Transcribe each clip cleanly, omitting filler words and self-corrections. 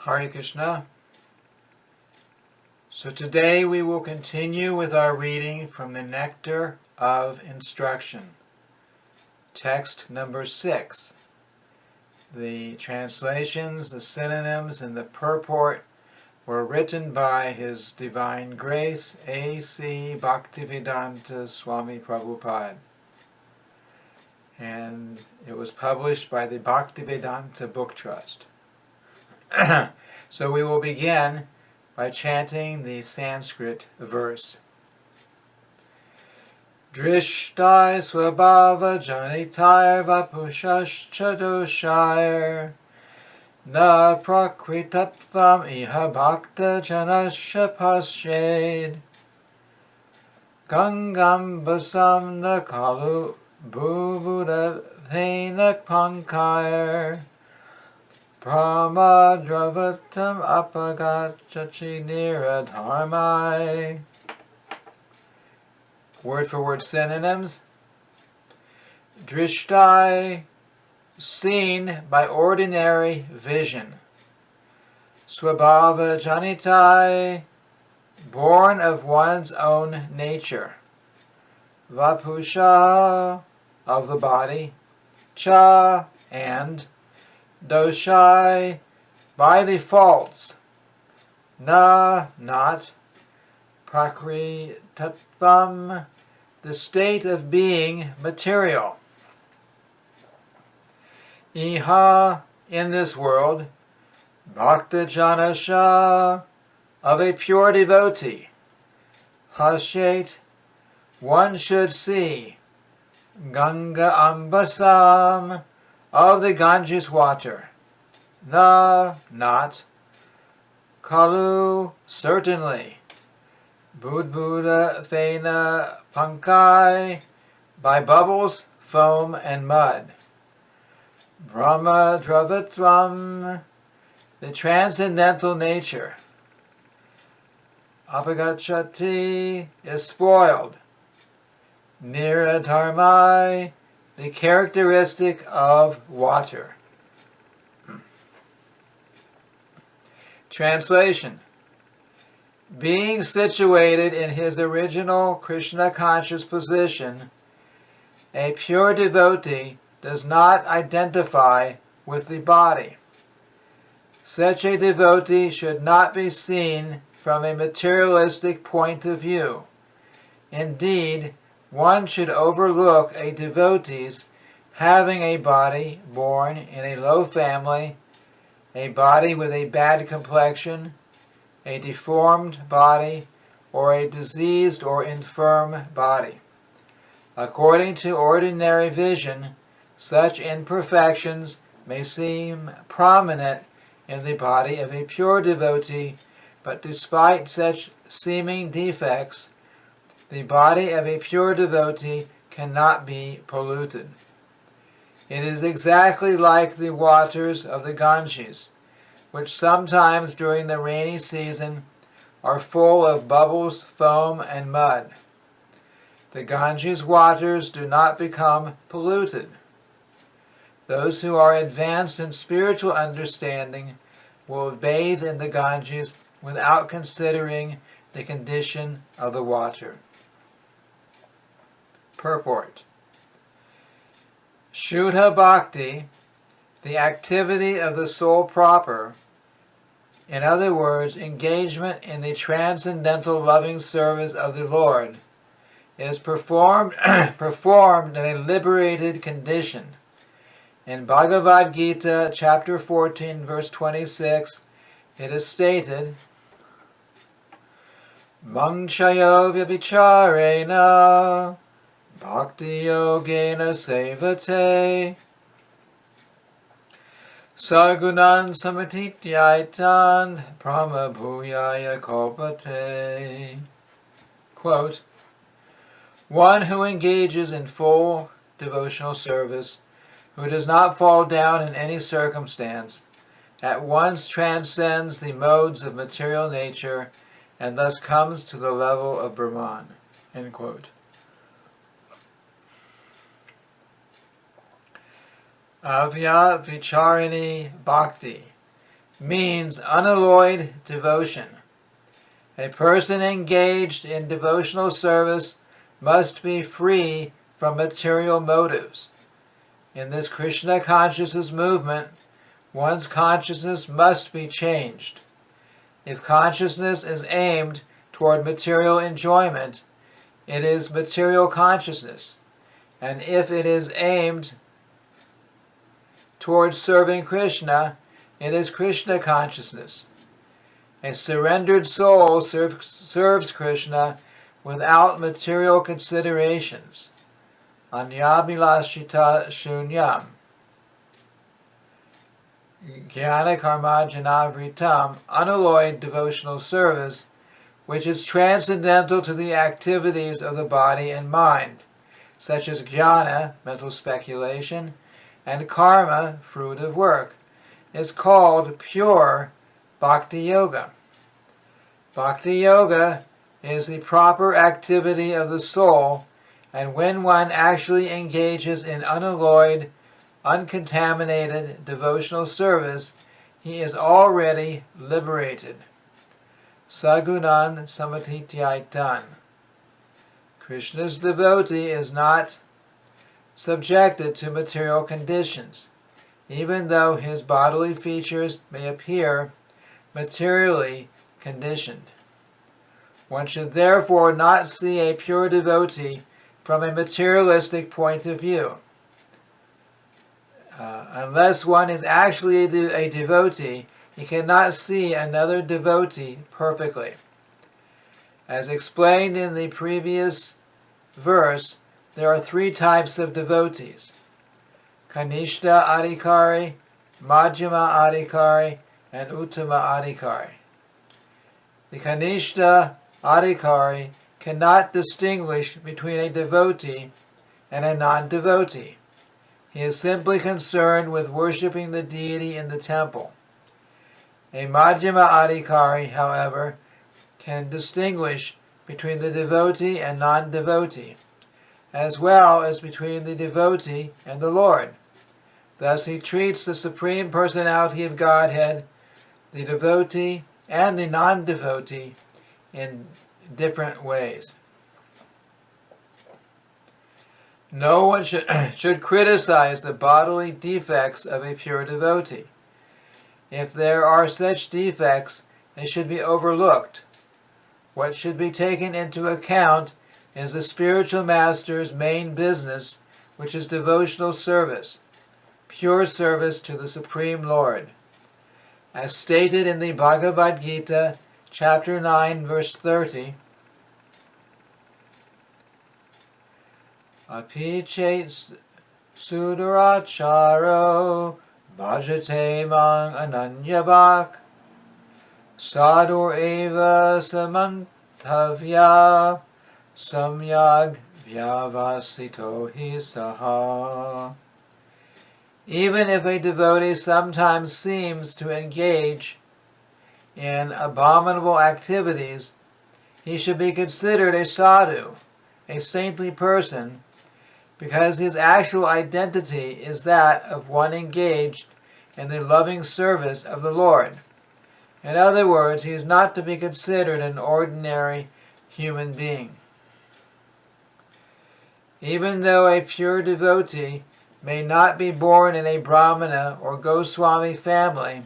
Hare Krishna. So today we will continue with our reading from the Nectar of Instruction, text number 6. The translations, the synonyms, and the purport were written by His Divine Grace A.C. Bhaktivedanta Swami Prabhupada, and it was published by the Bhaktivedanta Book Trust. So we will begin by chanting the Sanskrit verse. Drishtai swabhava janitar vapushascha doshair na prakritatvam iha bhakta janasya pasyed gangam basam na kalu bhubuda henak pankair Brahmadravatam apagachachi niradharmai. Word for word synonyms. Drishtai, seen by ordinary vision. Swabhava janitai, born of one's own nature. Vapusha, of the body. Cha, and. Doshai, by the faults. Na, not. Prakritatvam, the state of being material. Iha, in this world. Bhakta janasha, of a pure devotee. Hashet, one should see. Ganga ambasam, of the Ganges water. Na, not. Kalu, certainly. Budbuda thena pankai, by bubbles, foam, and mud. Brahma dravatvam, the transcendental nature. Apagachati, is spoiled. Niradharmai, the characteristic of water. Translation. Being situated in his original Krishna conscious position, a pure devotee does not identify with the body. Such a devotee should not be seen from a materialistic point of view. Indeed, one should overlook a devotee's having a body born in a low family, a body with a bad complexion, a deformed body, or a diseased or infirm body. According to ordinary vision, such imperfections may seem prominent in the body of a pure devotee, but despite such seeming defects, the body of a pure devotee cannot be polluted. It is exactly like the waters of the Ganges, which sometimes during the rainy season are full of bubbles, foam, and mud. The Ganges waters do not become polluted. Those who are advanced in spiritual understanding will bathe in the Ganges without considering the condition of the water. Purport. Shuddha Bhakti, the activity of the soul proper, in other words, engagement in the transcendental loving service of the Lord, is performed in a liberated condition. In Bhagavad Gita, chapter 14, verse 26, it is stated, Manchayo vyabhicharena Bhakti yogena sevate Sargunan samatityaitan pramabhuyaya kopate. Quote, one who engages in full devotional service, who does not fall down in any circumstance, at once transcends the modes of material nature and thus comes to the level of Brahman. End quote. Avya Vicharini Bhakti, means unalloyed devotion. A person engaged in devotional service must be free from material motives. In this Krishna consciousness movement, one's consciousness must be changed. If consciousness is aimed toward material enjoyment, it is material consciousness. And if it is aimed towards serving Krishna, it is Krishna consciousness. A surrendered soul serves Krishna without material considerations. Anyabhilashita shunyam. Jnana karma janavritam, unalloyed devotional service, which is transcendental to the activities of the body and mind, such as jnana, mental speculation, and karma, fruit of work, is called pure bhakti yoga. Bhakti yoga is the proper activity of the soul, and when one actually engages in unalloyed, uncontaminated devotional service, he is already liberated. Sagunan samatityaitan. Krishna's devotee is not subjected to material conditions, even though his bodily features may appear materially conditioned. One should therefore not see a pure devotee from a materialistic point of view. Unless one is actually a devotee, he cannot see another devotee perfectly. As explained in the previous verse, there are three types of devotees: Kanishta Adhikari, Madhyama Adhikari, and Uttama Adhikari. The Kanishta Adhikari cannot distinguish between a devotee and a non-devotee. He is simply concerned with worshipping the deity in the temple. A Madhyama Adhikari, however, can distinguish between the devotee and non-devotee, as well as between the devotee and the Lord. Thus he treats the Supreme Personality of Godhead, the devotee, and the non-devotee in different ways. No one should criticize the bodily defects of a pure devotee. If there are such defects, they should be overlooked. What should be taken into account is the spiritual master's main business, which is devotional service, pure service to the Supreme Lord. As stated in the Bhagavad Gita, chapter 9, verse 30, Apichet suduracharo bhajate mang ananyabhak sadur eva samantavya samyag vyavasito hi saha. Even if a devotee sometimes seems to engage in abominable activities, he should be considered a sadhu, a saintly person, because his actual identity is that of one engaged in the loving service of the Lord. In other words, he is not to be considered an ordinary human being. Even though a pure devotee may not be born in a Brahmana or Goswami family,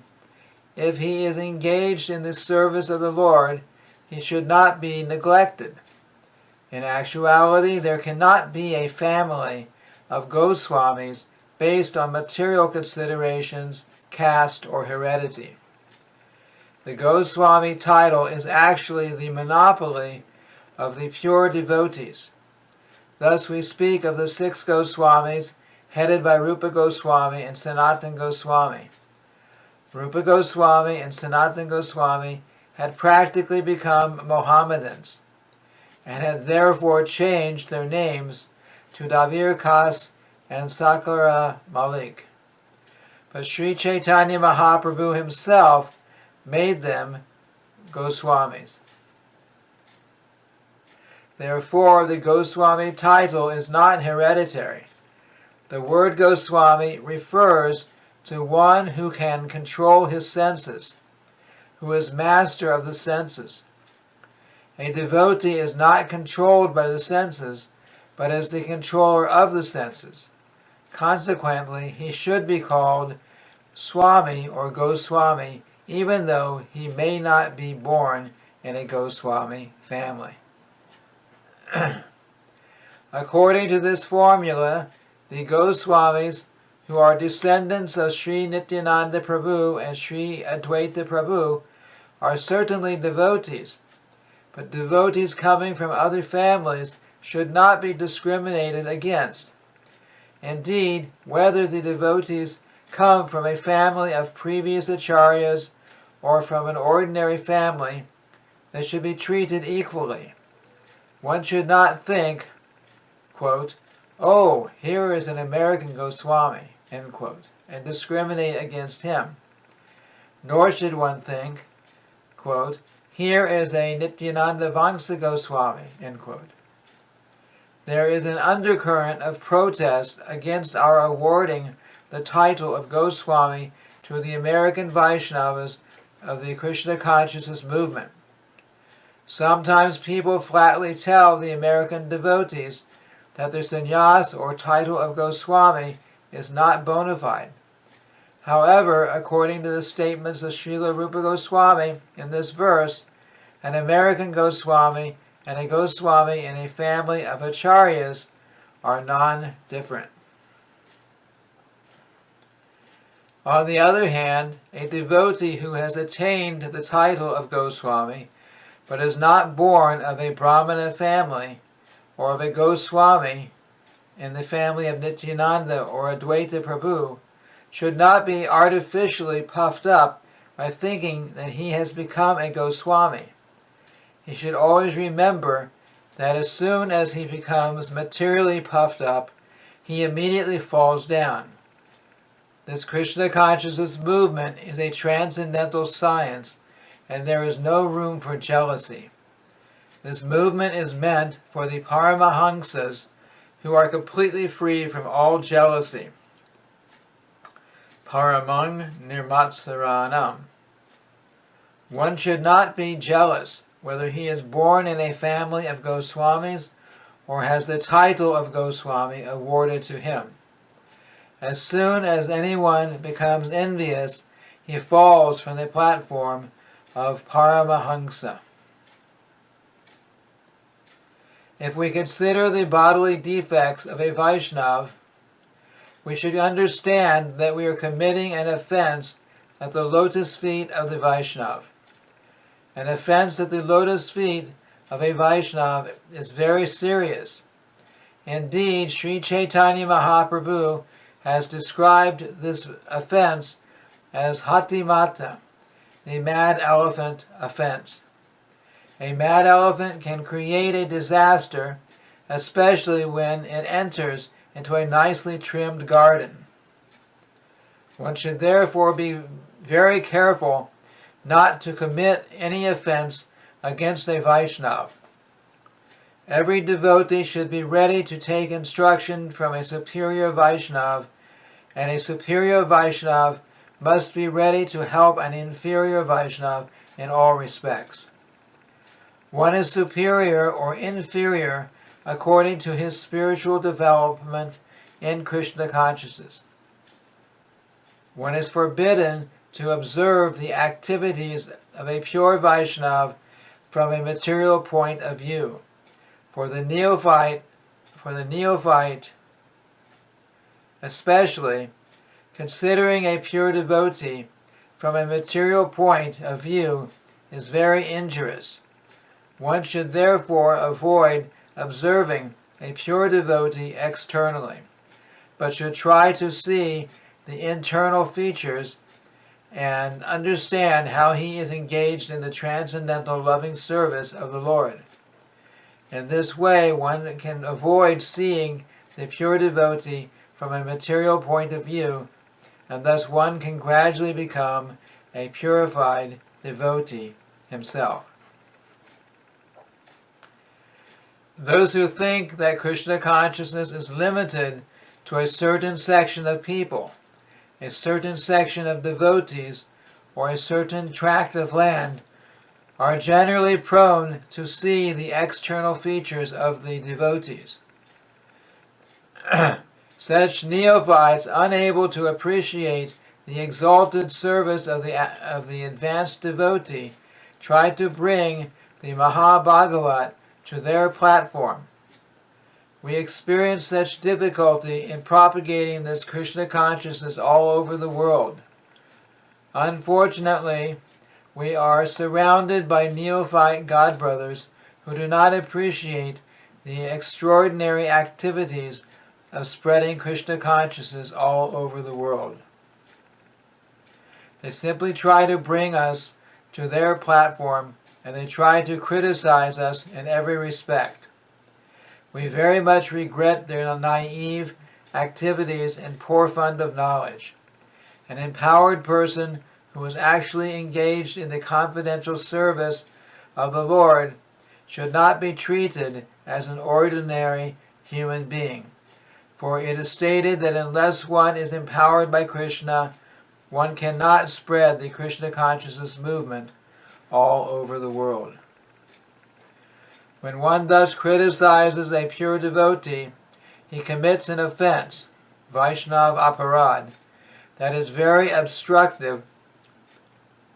if he is engaged in the service of the Lord, he should not be neglected. In actuality, there cannot be a family of Goswamis based on material considerations, caste, or heredity. The Goswami title is actually the monopoly of the pure devotees. Thus we speak of the 6 Goswamis headed by Rupa Goswami and Sanatana Goswami. Rupa Goswami and Sanatana Goswami had practically become Mohammedans, and had therefore changed their names to Davir Kas and Sakara Malik. But Sri Chaitanya Mahaprabhu himself made them Goswamis. Therefore, the Goswami title is not hereditary. The word Goswami refers to one who can control his senses, who is master of the senses. A devotee is not controlled by the senses, but is the controller of the senses. Consequently, he should be called Swami or Goswami, even though he may not be born in a Goswami family. According to this formula, the Goswamis, who are descendants of Sri Nityananda Prabhu and Sri Advaita Prabhu, are certainly devotees, but devotees coming from other families should not be discriminated against. Indeed, whether the devotees come from a family of previous acharyas or from an ordinary family, they should be treated equally. One should not think, quote, "Oh, here is an American Goswami," end quote, and discriminate against him. Nor should one think, quote, "Here is a Nityananda Vamsa Goswami," end quote. There is an undercurrent of protest against our awarding the title of Goswami to the American Vaishnavas of the Krishna consciousness movement. Sometimes people flatly tell the American devotees that their sannyas or title of Goswami is not bona fide. However, according to the statements of Srila Rupa Goswami in this verse, an American Goswami and a Goswami in a family of acharyas are non-different. On the other hand, a devotee who has attained the title of Goswami but is not born of a Brahmana family or of a Goswami in the family of Nityananda or Advaita Prabhu should not be artificially puffed up by thinking that he has become a Goswami. He should always remember that as soon as he becomes materially puffed up, he immediately falls down. This Krishna consciousness movement is a transcendental science, and there is no room for jealousy. This movement is meant for the Paramahamsas, who are completely free from all jealousy. Paramang nirmatsaranam. One should not be jealous whether he is born in a family of Goswamis or has the title of Goswami awarded to him. As soon as anyone becomes envious, he falls from the platform of Paramahamsa. If we consider the bodily defects of a Vaishnav, we should understand that we are committing an offense at the lotus feet of the Vaishnav. An offense at the lotus feet of a Vaishnav is very serious. Indeed, Sri Chaitanya Mahaprabhu has described this offense as Hatimata, the mad elephant offense. A mad elephant can create a disaster, especially when it enters into a nicely trimmed garden. One should therefore be very careful not to commit any offense against a Vaishnav. Every devotee should be ready to take instruction from a superior Vaishnav, and a superior Vaishnav must be ready to help an inferior Vaishnav in all respects. One is superior or inferior according to his spiritual development in Krishna consciousness. One is forbidden to observe the activities of a pure Vaishnav from a material point of view. For the neophyte especially, considering a pure devotee from a material point of view is very injurious. One should therefore avoid observing a pure devotee externally, but should try to see the internal features and understand how he is engaged in the transcendental loving service of the Lord. In this way, one can avoid seeing the pure devotee from a material point of view, and thus one can gradually become a purified devotee himself. Those who think that Krishna consciousness is limited to a certain section of people a certain section of devotees or a certain tract of land are generally prone to see the external features of the devotees. Such neophytes, unable to appreciate the exalted service of the advanced devotee, try to bring the Mahabhagavat to their platform. We experience such difficulty in propagating this Krishna consciousness all over the world. Unfortunately, we are surrounded by neophyte godbrothers who do not appreciate the extraordinary activities of spreading Krishna consciousness all over the world. They simply try to bring us to their platform, and they try to criticize us in every respect. We very much regret their naive activities and poor fund of knowledge. An empowered person who is actually engaged in the confidential service of the Lord should not be treated as an ordinary human being. For it is stated that unless one is empowered by Krishna, one cannot spread the Krishna consciousness movement all over the world. When one thus criticizes a pure devotee, he commits an offense, Vaishnav aparad, that is very obstructive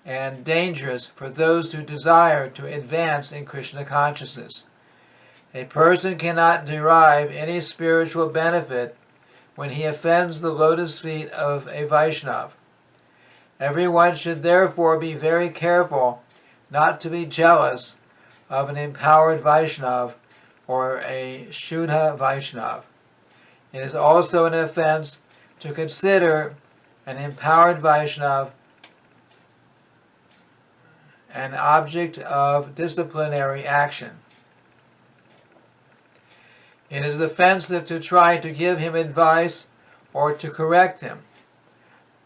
and dangerous for those who desire to advance in Krishna consciousness. A person cannot derive any spiritual benefit when he offends the lotus feet of a Vaishnav. Everyone should therefore be very careful not to be jealous of an empowered Vaishnav or a Shuddha Vaishnav. It is also an offense to consider an empowered Vaishnav an object of disciplinary action. It is offensive to try to give him advice or to correct him.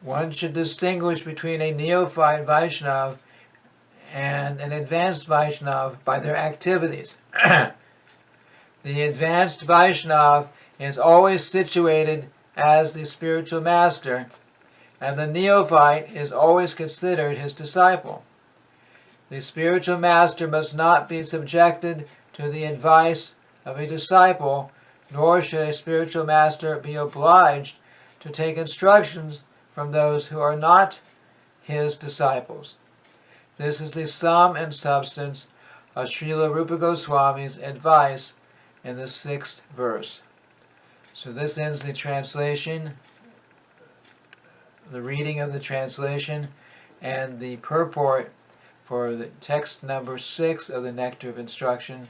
One should distinguish between a neophyte Vaishnav and an advanced Vaishnav by their activities. The advanced Vaishnav is always situated as the spiritual master, and the neophyte is always considered his disciple. The spiritual master must not be subjected to the advice of a disciple, nor should a spiritual master be obliged to take instructions from those who are not his disciples. This is the sum and substance of Srila Rupa Goswami's advice in the 6th verse. So this ends the translation, the reading of the translation, and the purport for the text number 6 of the Nectar of Instruction.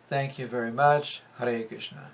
Thank you very much. Hare Krishna.